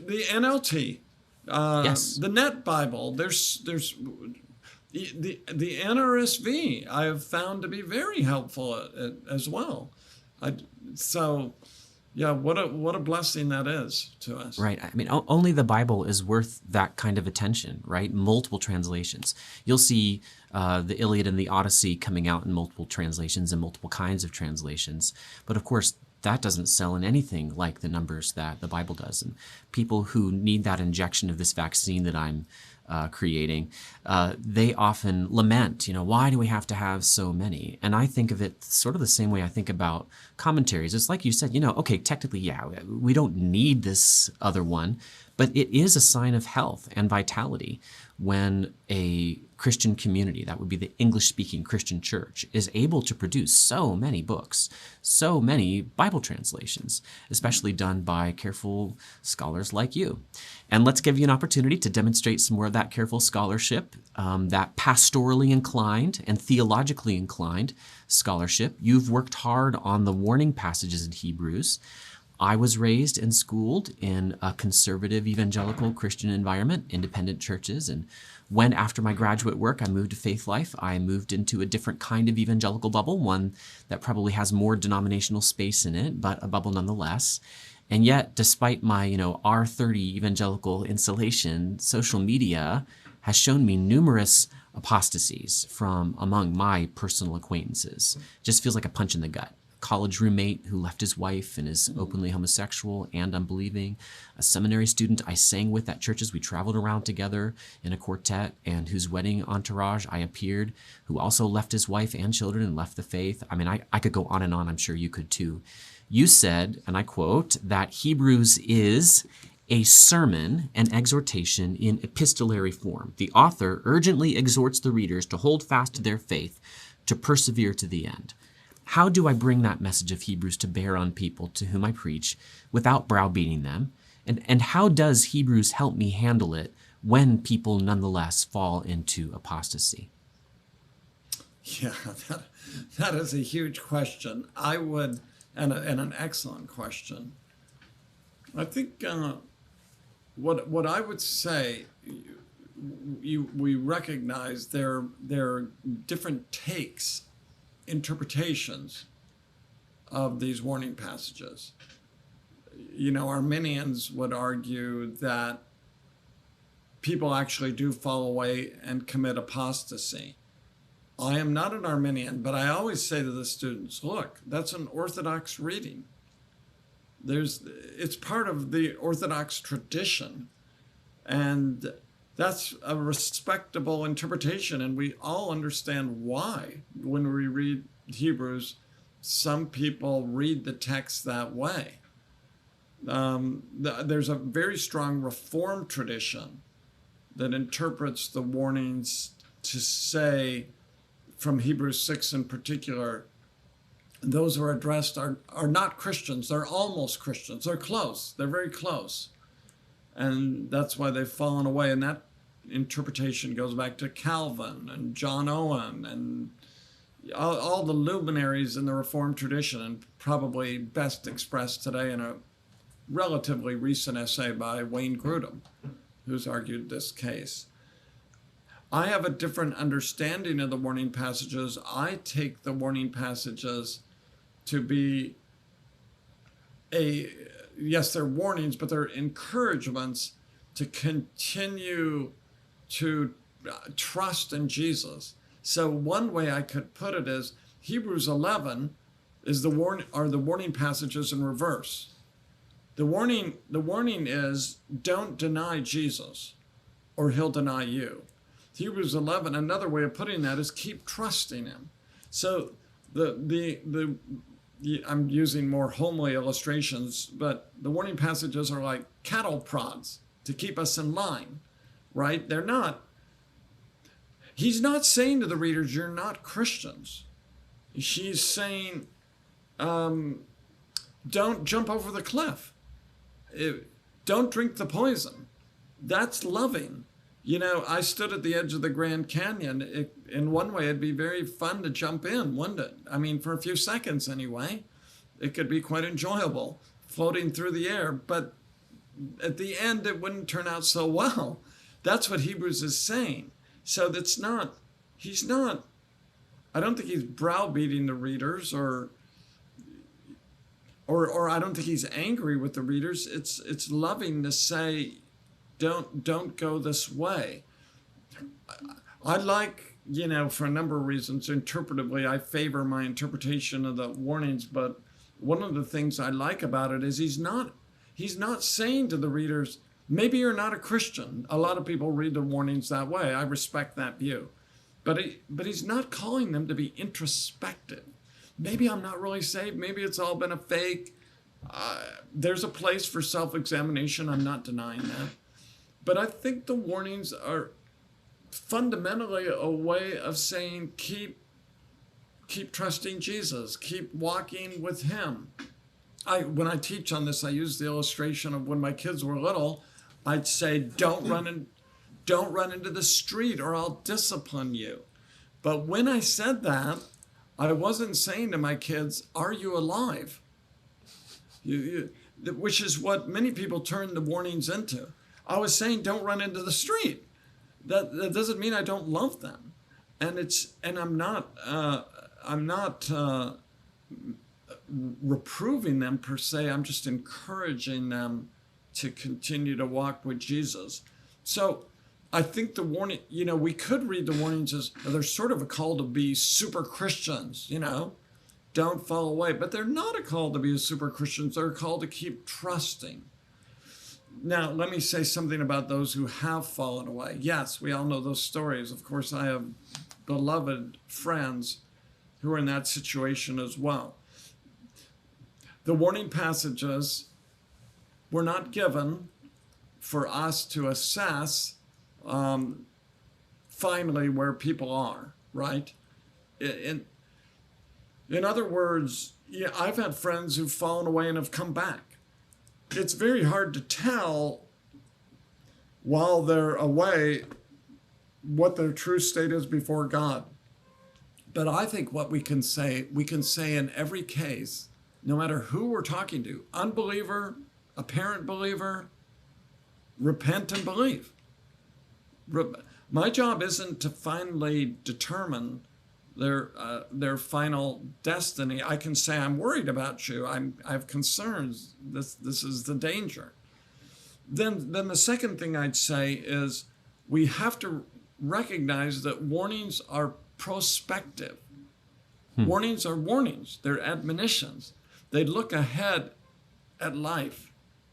the NLT, the Net Bible. There's the NRSV I have found to be very helpful as well. What a blessing that is to us. Right. I mean, only the Bible is worth that kind of attention, right? Multiple translations. You'll see the Iliad and the Odyssey coming out in multiple translations and multiple kinds of translations. But of course, that doesn't sell in anything like the numbers that the Bible does. And people who need that injection of this vaccine that I'm creating, they often lament, why do we have to have so many? And I think of it sort of the same way I think about commentaries. It's like you said, okay, technically, we don't need this other one, but it is a sign of health and vitality when a Christian community, that would be the English-speaking Christian church, is able to produce so many books, so many Bible translations, especially done by careful scholars like you. And let's give you an opportunity to demonstrate some more of that careful scholarship, that pastorally inclined and theologically inclined scholarship. You've worked hard on the warning passages in Hebrews. I was raised and schooled in a conservative evangelical Christian environment, independent churches, and when after my graduate work I moved to Faith Life, I moved into a different kind of evangelical bubble, one that probably has more denominational space in it, but a bubble nonetheless. And yet, despite my, R30 evangelical insulation, social media has shown me numerous apostasies from among my personal acquaintances. Just feels like a punch in the gut. College roommate who left his wife and is openly homosexual and unbelieving, a seminary student I sang with at churches we traveled around together in a quartet and whose wedding entourage I appeared, who also left his wife and children and left the faith. I mean, I could go on and on. I'm sure you could too. You said, and I quote, that Hebrews is a sermon and exhortation in epistolary form. The author urgently exhorts the readers to hold fast to their faith, to persevere to the end. How do I bring that message of Hebrews to bear on people to whom I preach without browbeating them? And how does Hebrews help me handle it when people nonetheless fall into apostasy? Yeah, that is a huge question. And an excellent question. I think what I would say, we recognize there are different takes, interpretations of these warning passages. Arminians would argue that people actually do fall away and commit apostasy. I am not an Arminian, but I always say to the students, look, that's an Orthodox reading. It's part of the Orthodox tradition, and that's a respectable interpretation, and we all understand why. When we read Hebrews, some people read the text that way. There's a very strong Reformed tradition that interprets the warnings to say, from Hebrews 6 in particular, those who are addressed are not Christians. They're almost Christians. They're close. They're very close. And that's why they've fallen away. And that interpretation goes back to Calvin and John Owen and all the luminaries in the Reformed tradition, and probably best expressed today in a relatively recent essay by Wayne Grudem, who's argued this case. I have a different understanding of the warning passages. I take the warning passages to be yes, they're warnings, but they're encouragements to continue to trust in Jesus. So one way I could put it is Hebrews 11 is the warning passages in reverse. The warning is don't deny Jesus or he'll deny you. Hebrews 11, another way of putting that is keep trusting him. So I'm using more homely illustrations, but the warning passages are like cattle prods to keep us in line, right? He's not saying to the readers, you're not Christians. She's saying, don't jump over the cliff. Don't drink the poison. That's loving. I stood at the edge of the Grand Canyon. In one way, it'd be very fun to jump in, wouldn't it? I mean, for a few seconds anyway. It could be quite enjoyable, floating through the air. But at the end, it wouldn't turn out so well. That's what Hebrews is saying. So I don't think he's browbeating the readers or I don't think he's angry with the readers. It's loving to say, don't go this way. I like, for a number of reasons, interpretively, I favor my interpretation of the warnings, but one of the things I like about it is he's not saying to the readers, maybe you're not a Christian. A lot of people read the warnings that way. I respect that view. But he's not calling them to be introspective. Maybe I'm not really saved. Maybe it's all been a fake. There's a place for self-examination. I'm not denying that. But I think the warnings fundamentally a way of saying keep trusting Jesus, keep walking with him. When I teach on this, I use the illustration of when my kids were little. I'd say, don't run into the street or I'll discipline you. But when I said that, I wasn't saying to my kids, are you alive? Which is what many people turn the warnings into. I was saying, don't run into the street. That doesn't mean I don't love them, and I'm not reproving them per se. I'm just encouraging them to continue to walk with Jesus. So I think the warning, we could read the warnings as they're sort of a call to be super Christians, don't fall away. But they're not a call to be a super Christians. They're a call to keep trusting. Now, let me say something about those who have fallen away. Yes, we all know those stories. Of course, I have beloved friends who are in that situation as well. The warning passages were not given for us to assess finally where people are, right? In other words, I've had friends who've fallen away and have come back. It's very hard to tell while they're away what their true state is before God. But I think what we can say in every case, no matter who we're talking to, unbeliever, apparent believer, repent and believe. My job isn't to finally determine their final destiny. I can say, I'm worried about you. I have concerns. This is the danger. Then the second thing I'd say is we have to recognize that warnings are prospective. Warnings are warnings. They're admonitions. They look ahead at life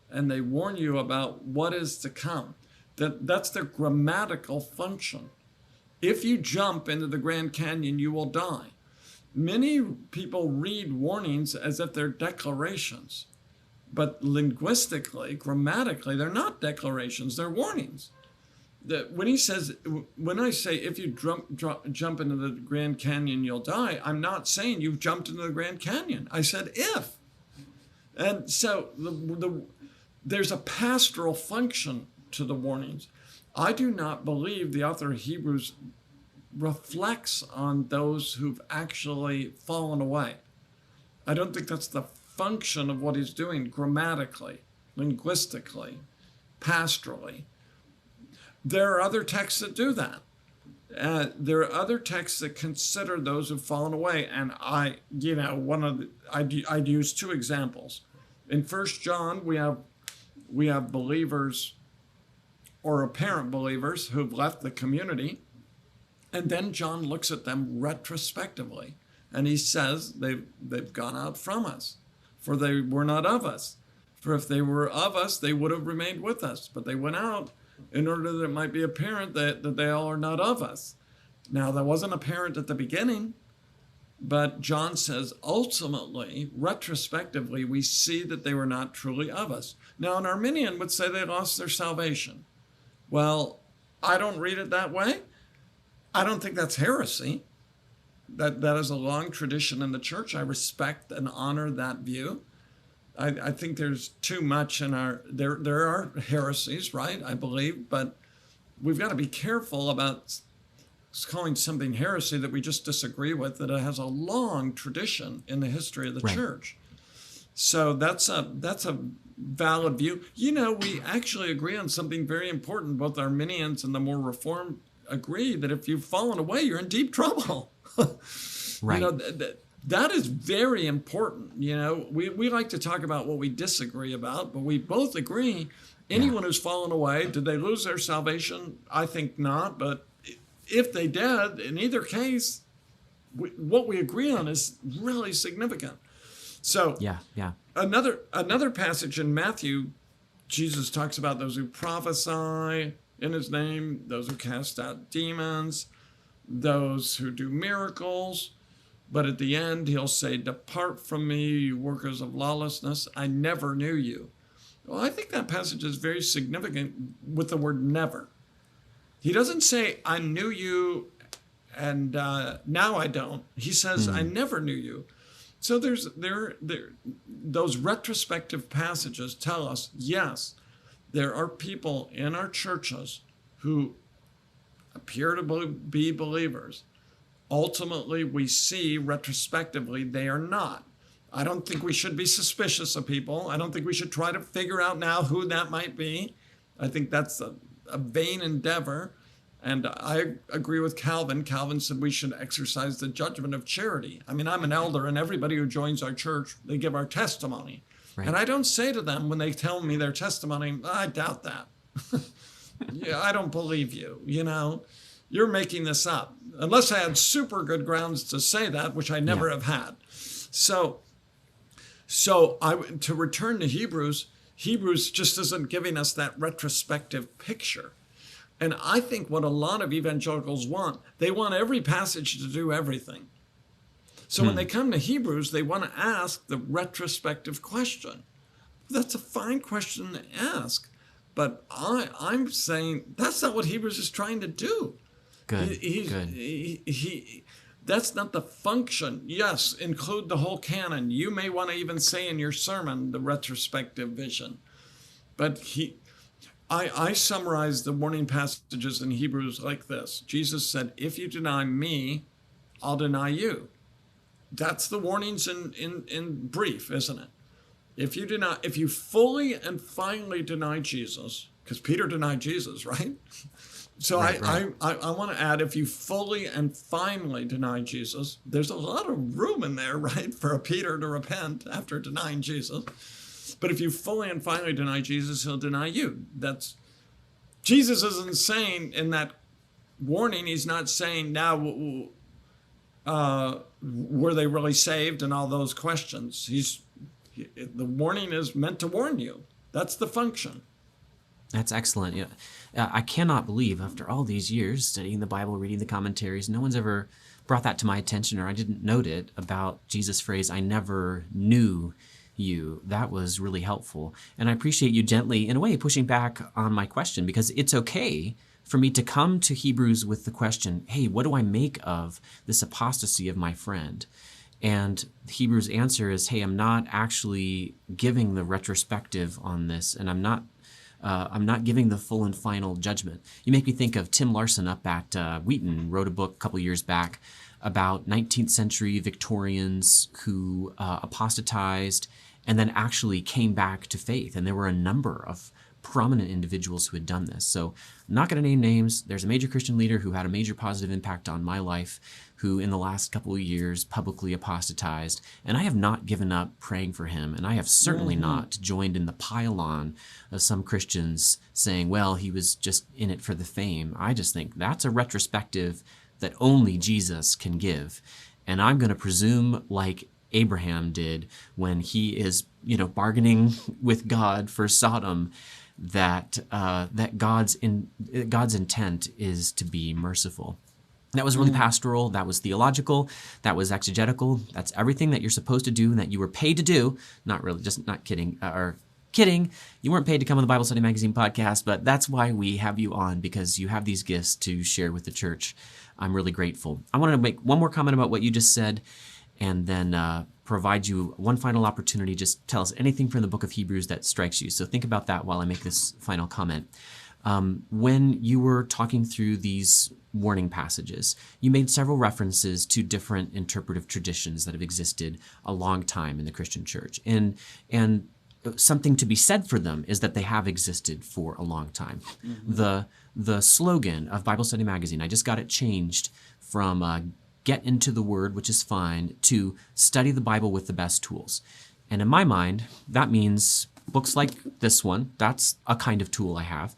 and they warn you about what is to come. That's their grammatical function. If you jump into the Grand Canyon, you will die. Many people read warnings as if they're declarations, but linguistically, grammatically, they're not declarations, they're warnings. When I say, if you jump into the Grand Canyon, you'll die, I'm not saying you've jumped into the Grand Canyon. I said if. And so there's a pastoral function to the warnings. I do not believe the author of Hebrews reflects on those who've actually fallen away. I don't think that's the function of what he's doing grammatically, linguistically, pastorally. There are other texts that do that. There are other texts that consider those who've fallen away, and I'd use two examples. In 1 John, we have believers or apparent believers who've left the community, and then John looks at them retrospectively, and he says they've gone out from us, for they were not of us. For if they were of us, they would have remained with us, but they went out in order that it might be apparent that they all are not of us. Now, that wasn't apparent at the beginning, but John says ultimately, retrospectively, we see that they were not truly of us. Now, an Arminian would say they lost their salvation. Well, I don't read it that way. I don't think that's heresy. That is a long tradition in the church. I respect and honor that view. I think there's too much in there are heresies, right? I believe, but we've got to be careful about calling something heresy that we just disagree with, that it has a long tradition in the history of the church. So that's a valid view. We actually agree on something very important. Both Arminians and the more Reformed agree that if you've fallen away, you're in deep trouble. Right. That is very important. We like to talk about what we disagree about, but we both agree anyone who's fallen away, did they lose their salvation? I think not, but if they did, in either case, what we agree on is really significant. So another passage in Matthew, Jesus talks about those who prophesy in his name, those who cast out demons, those who do miracles. But at the end, he'll say, depart from me, you workers of lawlessness. I never knew you. Well, I think that passage is very significant with the word never. He doesn't say, I knew you and now I don't. He says, I never knew you. So those retrospective passages tell us, yes, there are people in our churches who appear to be believers. Ultimately, we see retrospectively they are not. I don't think we should be suspicious of people. I don't think we should try to figure out now who that might be. I think that's a vain endeavor. And I agree with Calvin. Calvin said we should exercise the judgment of charity. I mean, I'm an elder, and everybody who joins our church, they give our testimony. Right. And I don't say to them when they tell me their testimony, I doubt that. Yeah, I don't believe you, You're making this up. Unless I had super good grounds to say that, which I never have had. So to return to Hebrews just isn't giving us that retrospective picture. And I think what a lot of evangelicals want, they want every passage to do everything. So when they come to Hebrews, they want to ask the retrospective question. That's a fine question to ask. But I'm saying that's not what Hebrews is trying to do. Good. That's not the function. Yes, include the whole canon. You may want to even say in your sermon the retrospective vision. But I summarize the warning passages in Hebrews like this. Jesus said, if you deny me, I'll deny you. That's the warnings in brief, isn't it? If you fully and finally deny Jesus, because Peter denied Jesus, right? So right. I want to add, if you fully and finally deny Jesus, there's a lot of room in there, right, for a Peter to repent after denying Jesus. But if you fully and finally deny Jesus, he'll deny you. Jesus isn't saying in that warning, he's not saying now, were they really saved and all those questions. The warning is meant to warn you. That's the function. That's excellent. Yeah. I cannot believe after all these years studying the Bible, reading the commentaries, no one's ever brought that to my attention, or I didn't note it about Jesus' phrase, I never knew you. That was really helpful. And I appreciate you gently, in a way, pushing back on my question, because it's okay for me to come to Hebrews with the question, hey, what do I make of this apostasy of my friend? And Hebrews' answer is, hey, I'm not actually giving the retrospective on this, and I'm not giving the full and final judgment. You make me think of Tim Larson up at Wheaton, wrote a book a couple years back about 19th century Victorians who apostatized and then actually came back to faith. And there were a number of prominent individuals who had done this. So I'm not going to name names. There's a major Christian leader who had a major positive impact on my life, who in the last couple of years publicly apostatized. And I have not given up praying for him. And I have certainly not joined in the pile-on of some Christians saying, well, he was just in it for the fame. I just think that's a retrospective that only Jesus can give. And I'm going to presume, like Abraham did when he is, bargaining with God for Sodom, that God's intent is to be merciful. That was really pastoral. That was theological. That was exegetical. That's everything that you're supposed to do and that you were paid to do. Not really, just not kidding. Kidding. You weren't paid to come on the Bible Study Magazine podcast, but that's why we have you on, because you have these gifts to share with the church. I'm really grateful. I wanted to make one more comment about what you just said, and then provide you one final opportunity. Just tell us anything from the book of Hebrews that strikes you. So think about that while I make this final comment. When you were talking through these warning passages, you made several references to different interpretive traditions that have existed a long time in the Christian church. And something to be said for them is that they have existed for a long time. The slogan of Bible Study Magazine, I just got it changed from get into the Word, which is fine, to study the Bible with the best tools. And in my mind, that means books like this one. That's a kind of tool I have.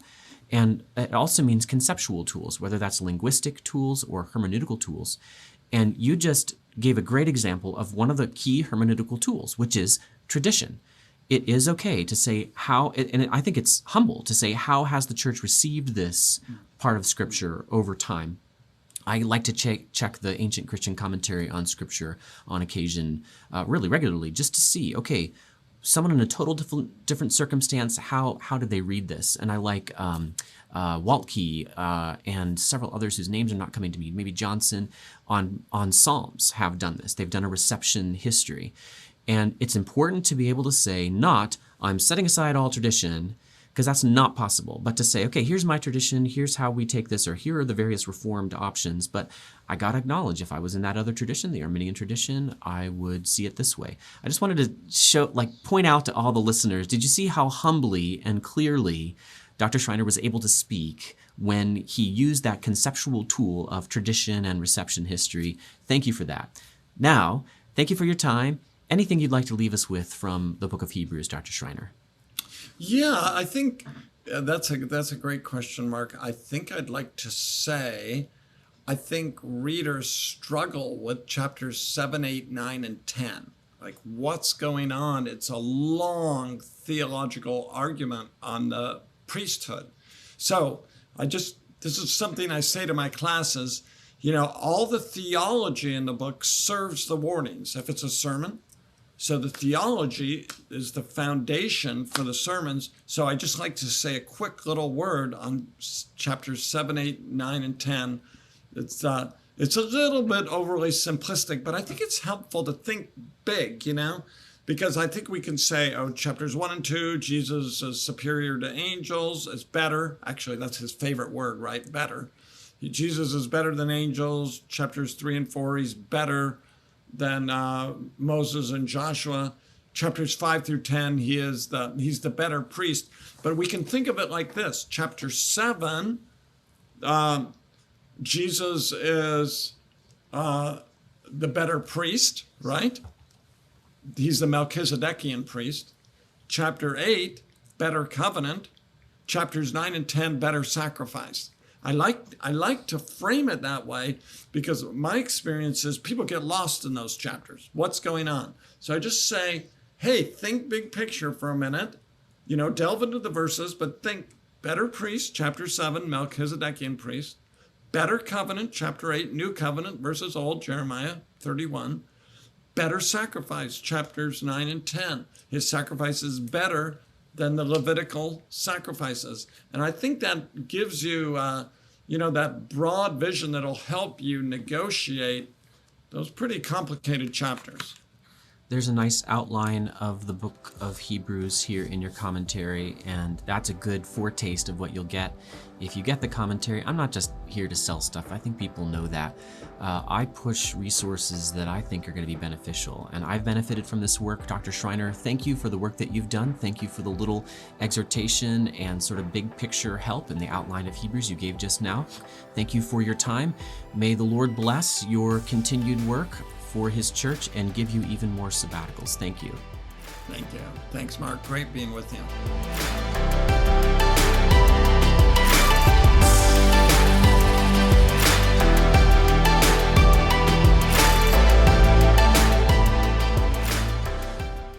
And it also means conceptual tools, whether that's linguistic tools or hermeneutical tools. And you just gave a great example of one of the key hermeneutical tools, which is tradition. It is okay to say how, and I think it's humble to say, how has the church received this part of Scripture over time? I like to check the ancient Christian commentary on Scripture on occasion, really regularly, just to see, okay, someone in a total different circumstance, how did they read this? And I like Waltke and several others whose names are not coming to me. Maybe Johnson on Psalms have done this. They've done a reception history. And it's important to be able to say not, I'm setting aside all tradition, because that's not possible, but to say, okay, here's my tradition, here's how we take this, or here are the various reformed options, but I got to acknowledge if I was in that other tradition, the Arminian tradition, I would see it this way. I just wanted to point out to all the listeners, did you see how humbly and clearly Dr. Schreiner was able to speak when he used that conceptual tool of tradition and reception history? Thank you for that. Now, thank you for your time. Anything you'd like to leave us with from the book of Hebrews, Dr. Schreiner? Yeah, I think that's a great question, Mark. I think I'd like to say, I think readers struggle with chapters 7, 8, 9, and 10. Like, what's going on? It's a long theological argument on the priesthood. So this is something I say to my classes, all the theology in the book serves the warnings. If it's a sermon, so the theology is the foundation for the sermons. So I just like to say a quick little word on chapters 7, 8, 9, and 10. It's a little bit overly simplistic, but I think it's helpful to think big, because I think we can say, chapters 1 and 2, Jesus is superior to angels, is better. Actually, that's his favorite word, right? Better. Jesus is better than angels. Chapters 3 and 4, he's better than Moses and Joshua. Chapters 5 through 10, he's the better priest. But we can think of it like this. Chapter 7, Jesus is the better priest, right? He's the Melchizedekian priest. Chapter 8, better covenant. Chapters 9 and 10, better sacrifice. I like to frame it that way because my experience is people get lost in those chapters. What's going on? So I just say, hey, think big picture for a minute. Delve into the verses, but think better priest, chapter 7, Melchizedekian priest. Better covenant, chapter 8, new covenant versus old, Jeremiah 31. Better sacrifice, chapters 9 and 10. His sacrifice is better than the Levitical sacrifices. And I think that gives you, that broad vision that'll help you negotiate those pretty complicated chapters. There's a nice outline of the book of Hebrews here in your commentary, and that's a good foretaste of what you'll get if you get the commentary. I'm not just here to sell stuff. I think people know that. I push resources that I think are going to be beneficial, and I've benefited from this work. Dr. Schreiner, thank you for the work that you've done. Thank you for the little exhortation and sort of big picture help in the outline of Hebrews you gave just now. Thank you for your time. May the Lord bless your continued work for his church and give you even more sabbaticals. Thank you. Thank you. Thanks, Mark. Great being with you.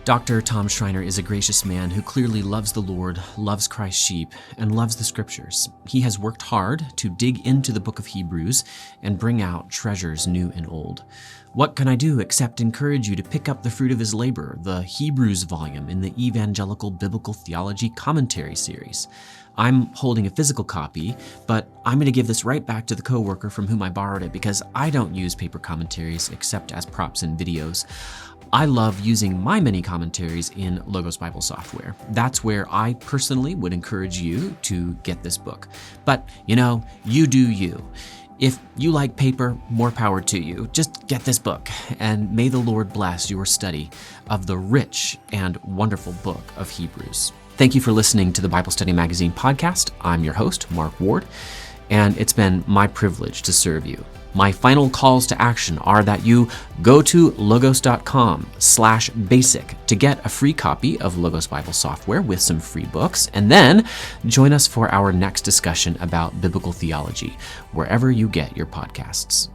Dr. Tom Schreiner is a gracious man who clearly loves the Lord, loves Christ's sheep, and loves the Scriptures. He has worked hard to dig into the book of Hebrews and bring out treasures new and old. What can I do except encourage you to pick up the fruit of his labor, the Hebrews volume in the Evangelical Biblical Theology Commentary series? I'm holding a physical copy, but I'm going to give this right back to the coworker from whom I borrowed it because I don't use paper commentaries except as props in videos. I love using my mini commentaries in Logos Bible software. That's where I personally would encourage you to get this book. But, you do you. If you like paper, more power to you. Just get this book, and may the Lord bless your study of the rich and wonderful book of Hebrews. Thank you for listening to the Bible Study Magazine podcast. I'm your host, Mark Ward, and it's been my privilege to serve you. My final calls to action are that you go to logos.com/basic to get a free copy of Logos Bible software with some free books, and then join us for our next discussion about biblical theology, wherever you get your podcasts.